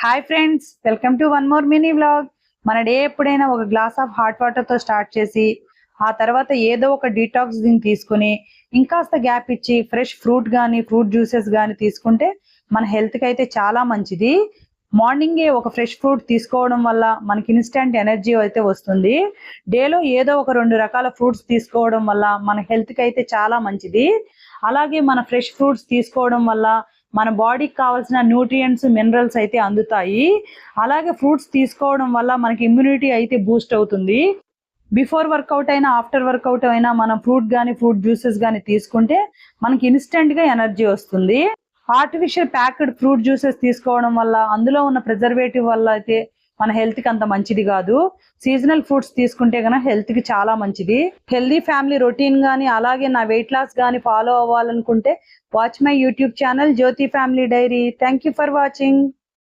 Hi friends, welcome to one more mini vlog. మన day ఎప్పుడైనా ఒక గ్లాస్ ఆఫ్ హాట్ వాటర్ తో start చేసి ఆ తర్వాత ఏదో ఒక డీటాక్స్ డ్రింక్ తీసుకుని ఇంకాస్త గ్యాప్ ఇచ్చి ఫ్రెష్ ఫ్రూట్ కానీ ఫ్రూట్ జ్యూసెస్ కానీ తీసుకుంటే మన హెల్త్ కి అయితే చాలా మంచిది. మార్నింగే ఒక ఫ్రెష్ ఫ్రూట్ తీసుకోవడం వల్ల మనకి ఇన్స్టెంట్ ఎనర్జీ అయితే వస్తుంది. డేలో ఏదో ఒక 2 రకాల ఫ్రూట్స్ తీసుకోవడం వల్ల మన హెల్త్ కి అయితే చాలా మంచిది. అలాగే మన ఫ్రెష్ ఫ్రూట్స్ తీసుకోవడం వల్ల మన బాడీకి కావాల్సిన న్యూట్రియంట్స్ మినరల్స్ అయితే అందుతాయి. అలాగే ఫ్రూట్స్ తీసుకోవడం వల్ల మనకి ఇమ్యూనిటీ అయితే బూస్ట్ అవుతుంది. బిఫోర్ వర్కౌట్ అయినా ఆఫ్టర్ వర్కౌట్ అయినా మనం ఫ్రూట్ కానీ ఫ్రూట్ జ్యూసెస్ కానీ తీసుకుంటే మనకి ఇన్స్టెంట్ గా ఎనర్జీ వస్తుంది. ఆర్టిఫిషియల్ ప్యాక్డ్ ఫ్రూట్ జ్యూసెస్ తీసుకోవడం వల్ల అందులో ఉన్న ప్రిజర్వేటివ్ వల్ల అయితే మన హెల్త్ కి అంత మంచిది కాదు. సీజనల్ ఫ్రూట్స్ తీసుకుంటే కనుక హెల్త్ కి చాలా మంచిది. హెల్దీ ఫ్యామిలీ రొటీన్ గానీ అలాగే నా వెయిట్ లాస్ గానీ ఫాలో అవ్వాలనుకుంటే watch my YouTube channel Jyothi family diary. Thank you for watching.